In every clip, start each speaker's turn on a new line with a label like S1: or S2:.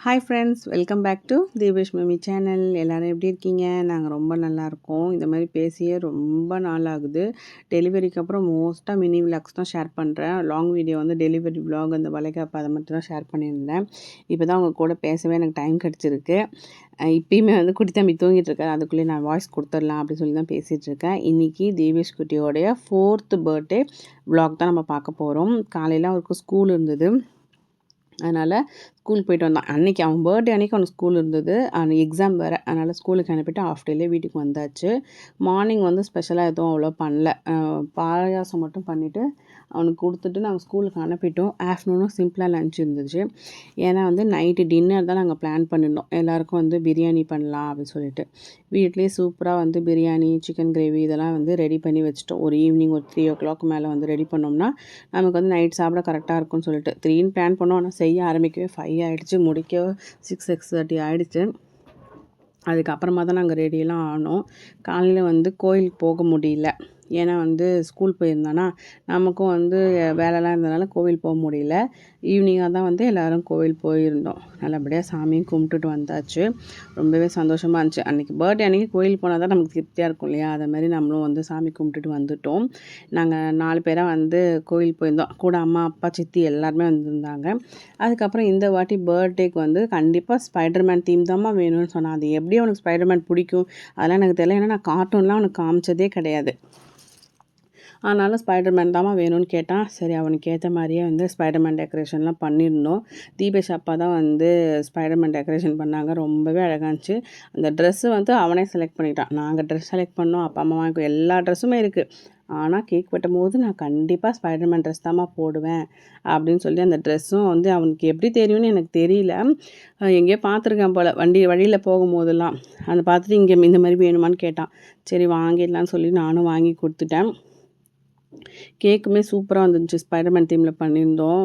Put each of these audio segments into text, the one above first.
S1: Hi friends, welcome back to Deepesh mummy channel. எல்லோரும் எப்படி இருக்கீங்க? நாங்கள் ரொம்ப நல்லாயிருக்கோம். இந்த மாதிரி பேசியே ரொம்ப நாள் ஆகுது. டெலிவரிக்கு அப்புறம் மோஸ்ட்டாக மினி விலாக்ஸ் தான் ஷேர் பண்ணுறேன். லாங் வீடியோ வந்து டெலிவரி விலாக், அந்த வளைகாப்பு அதை மட்டும் தான் ஷேர் பண்ணியிருந்தேன். இப்போ தான் அவங்க கூட பேசவே எனக்கு டைம் கிடச்சிருக்கு. இப்போயுமே வந்து குட்டி தம்பி தூங்கிட்டு இருக்காரு. அதுக்குள்ளேயே நான் வாய்ஸ் கொடுத்துடலாம் அப்படின்னு சொல்லி தான் பேசிகிட்டு இருக்கேன். இன்றைக்கி தீபேஷ் குட்டியோடைய 4th பர்த்டே விலாக் தான் நம்ம பார்க்க போகிறோம். காலையில் அவருக்கு ஸ்கூல் இருந்தது, அதனால் ஸ்கூல் போயிட்டு வந்தான். அன்றைக்கி அவன் பர்த்டே அன்றைக்கி அவனுக்கு ஸ்கூல் இருந்தது, எக்ஸாம் வேறு. அதனால் ஸ்கூலுக்கு அனுப்பிட்டு ஆஃப் டேலே வீட்டுக்கு வந்தாச்சு. மார்னிங் வந்து ஸ்பெஷலாக எதுவும் அவ்வளோ பண்ணல. பாயாசம் மட்டும் பண்ணிவிட்டு அவனுக்கு கொடுத்துட்டு நாங்கள் ஸ்கூலுக்கு அனுப்பிட்டோம். ஆஃப்டர்நூனும் சிம்பிளாக லன்ச் இருந்துச்சு. ஏன்னா வந்து நைட்டு டின்னர் தான் நாங்கள் பிளான் பண்ணியிருந்தோம். எல்லாேருக்கும் வந்து பிரியாணி பண்ணலாம் அப்படின்னு சொல்லிட்டு வீட்லேயே சூப்பராக வந்து பிரியாணி, சிக்கன் கிரேவி இதெல்லாம் வந்து ரெடி பண்ணி வச்சுட்டோம். ஒரு ஈவினிங் ஒரு 3 o'clock மேலே வந்து ரெடி பண்ணோம்னா நமக்கு வந்து நைட் சாப்பிட கரெக்டாக இருக்கும்னு சொல்லிட்டு 3ன்னு பிளான் பண்ணோம். ஆனால் செய்ய ஆரம்பிக்கவே 5 ஆகிடுச்சு, முடிக்க 6:30 ஆகிடுச்சு. அதுக்கப்புறமா தான் நாங்கள் ரெடியெல்லாம் ஆனோம். காலையில் வந்து கோயிலுக்கு போக முடியல, ஏன்னா வந்து ஸ்கூல் போயிருந்தானா நமக்கும் வந்து வேலைலாம் இருந்ததுனால கோவில் போக முடியல. ஈவினிங்காக தான் வந்து எல்லோரும் கோவில் போயிருந்தோம். நல்லபடியாக சாமியும் கும்பிட்டுட்டு வந்தாச்சு. ரொம்பவே சந்தோஷமாக இருந்துச்சு. அன்றைக்கி பர்த்டே அன்றைக்கி கோயில் போனால் தான் நமக்கு திருப்தியாக இருக்கும் இல்லையா? அதை மாதிரி நம்மளும் வந்து சாமி கும்பிட்டுட்டு வந்துவிட்டோம். நாங்கள் 4 பேராக வந்து கோவில் போயிருந்தோம். கூட அம்மா, அப்பா, சித்தி எல்லாருமே வந்திருந்தாங்க. அதுக்கப்புறம் இந்த வாட்டி பர்த்டேக்கு வந்து கண்டிப்பாக ஸ்பைடர்மேன் தீம் தான்மா வேணும்னு சொன்னான். அது எப்படி அவனுக்கு ஸ்பைடர்மேன் பிடிக்கும் அதெல்லாம் எனக்கு தெரியல, ஏன்னா நான் கார்ட்டூன்லாம் அவனுக்கு காமிச்சதே கிடையாது. அதனால் ஸ்பைடர்மேன் தான்மா வேணும்னு கேட்டான். சரி, அவனுக்கு ஏற்ற மாதிரியே வந்து ஸ்பைடர்மேன் டெக்கரேஷன்லாம் பண்ணியிருந்தோம். தீபேஷ் அப்பா தான் வந்து ஸ்பைடர்மேன் டெக்கரேஷன் பண்ணாங்க. ரொம்பவே அழகாக இருந்துச்சு. அந்த ட்ரெஸ்ஸு வந்து அவனே செலக்ட் பண்ணிட்டான். நாங்கள் ட்ரெஸ் செலக்ட் பண்ணோம், அப்பா அம்மா வாங்கி எல்லா ட்ரெஸ்ஸுமே இருக்குது. ஆனால் கேக் வெட்டும்போது நான் கண்டிப்பாக ஸ்பைடர்மேன் ட்ரெஸ் தான்மா போடுவேன் அப்படின்னு சொல்லி அந்த ட்ரெஸ்ஸும் வந்து அவனுக்கு எப்படி தெரியும்னு எனக்கு தெரியல. எங்கேயோ பார்த்துருக்கேன் போல், வழியில் போகும்போதெல்லாம் அதை பார்த்துட்டு இங்கே இந்த மாதிரி வேணுமான்னு கேட்டான். சரி வாங்கிடலான்னு சொல்லி நானும் வாங்கி கொடுத்துட்டேன். கேக்குமே சூப்பராக வந்துருந்துச்சு. ஸ்பைடர்மேன் தீமில் பண்ணியிருந்தோம்.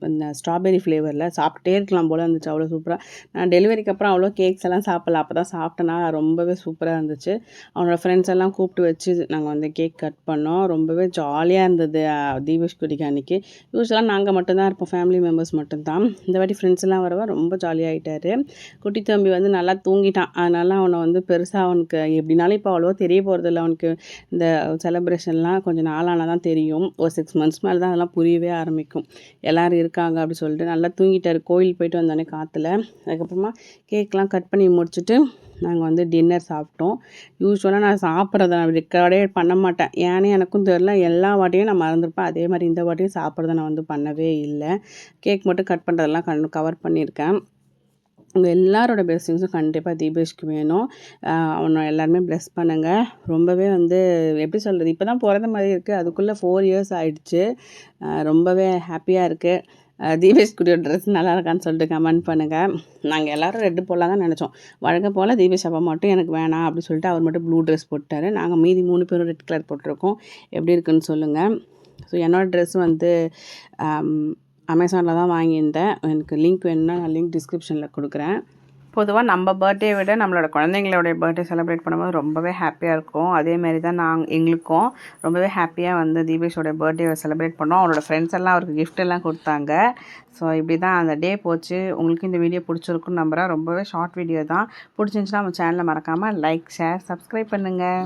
S1: இந்த ஸ்ட்ராபெரி ஃப்ளேவரில் சாப்பிட்டே இருக்கலாம் போல் இருந்துச்சு, அவ்வளோ சூப்பராக. நான் டெலிவரிக்கு அப்புறம் அவ்வளோ கேக்ஸ் எல்லாம் சாப்பிடல, அப்போ தான் சாப்பிட்டேன்னா ரொம்பவே சூப்பராக இருந்துச்சு. அவனோட ஃப்ரெண்ட்ஸ் எல்லாம் கூப்பிட்டு வச்சு நாங்கள் வந்து கேக் கட் பண்ணோம். ரொம்பவே ஜாலியாக இருந்தது தீபேஷ் குட்டிக்கு அன்றைக்கி. யூஸ்வலாக நாங்கள் மட்டும்தான் இருப்போம், ஃபேமிலி மெம்பர்ஸ் மட்டும்தான். இந்த வாட்டி ஃப்ரெண்ட்ஸ் எல்லாம் வரவா ரொம்ப ஜாலியாகிட்டார். குட்டி தம்பி வந்து நல்லா தூங்கிட்டான். அதனால் அவனை வந்து பெருசாக அவனுக்கு எப்படினாலும் இப்போ அவ்வளோ தெரிய போகிறதில்ல. அவனுக்கு இந்த செலிப்ரேஷன்லாம் கொஞ்சம் நாளானால் தான் தெரியும். ஒரு 6 months மேலே தான் அதெல்லாம் புரியவே ஆரம்பிக்கும். எல்லோரும் இருக்காங்க அப்படி சொல்லிட்டு நல்லா தூங்கிட்டார். கோயில் போயிட்டு வந்தோடனே காற்றுல. அதுக்கப்புறமா கேக்லாம் கட் பண்ணி முடிச்சுட்டு நாங்கள் வந்து டின்னர் சாப்பிட்டோம். யூஸ்வலாக நான் சாப்பிட்றத நான் ரெக்கார்டே பண்ண மாட்டேன், ஏன்னு எனக்கும் தெரில. எல்லா வாட்டியும் நான் மறந்துருப்பேன். அதே மாதிரி இந்த வாட்டியும் சாப்பிட்றத நான் வந்து பண்ணவே இல்லை. கேக் மட்டும் கட் பண்ணுறதெல்லாம் கவர் பண்ணியிருக்கேன். உங்கள் எல்லாரோட பிளெஸ்ஸிங்ஸும் கண்டிப்பாக தீபேஷ்க்கு வேணும். அவனை எல்லாருமே ப்ளெஸ் பண்ணுங்கள். ரொம்பவே வந்து எப்படி சொல்கிறது, இப்போ தான் பிறந்த மாதிரி இருக்குது, அதுக்குள்ளே 4 years ஆகிடுச்சு. ரொம்பவே ஹாப்பியாக இருக்குது. தீபேஷ் குட்டியோட ட்ரெஸ் நல்லா இருக்கான்னு சொல்லிட்டு கமெண்ட் பண்ணுங்கள். நாங்கள் எல்லோரும் ரெட்டு போடலாம் தான் நினச்சோம். வழக்கம் போல் தீபேஷ் அப்பா மட்டும் எனக்கு வேணாம் அப்படின்னு சொல்லிட்டு அவர் மட்டும் ப்ளூ ட்ரெஸ் போட்டார். நாங்கள் மீதி 3 பேரும் ரெட் கலர் போட்டிருக்கோம். எப்படி இருக்குன்னு சொல்லுங்கள். ஸோ என்னோடய ட்ரெஸ் வந்து அமேசானில் தான் வாங்கியிருந்தேன். எனக்கு லிங்க் வேணும்னா நான் லிங்க் டிஸ்கிரிப்ஷனில் கொடுக்குறேன். பொதுவாக நம்ம பர்த்டே விட நம்மளோட குழந்தைங்களோடைய பர்த்டே செலிப்ரேட் பண்ணும்போது ரொம்பவே ஹாப்பியாக இருக்கும். அதேமாரி தான் எங்களுக்கும் ரொம்பவே ஹாப்பியாக வந்து தீபேஷோடைய பர்த்டேவை செலிப்ரேட் பண்ணோம். அவரோட ஃப்ரெண்ட்ஸ் எல்லாம் அவருக்கு கிஃப்ட் எல்லாம் கொடுத்தாங்க. ஸோ இப்படி தான் அந்த டே போச்சு. உங்களுக்கு இந்த வீடியோ பிடிச்சிருக்குன்னு நம்புகிறேன். ரொம்பவே ஷார்ட் வீடியோ தான். பிடிச்சிருந்துச்சுன்னா நம்ம சேனலை மறக்காமல் லைக், ஷேர், சப்ஸ்கிரைப் பண்ணுங்கள்.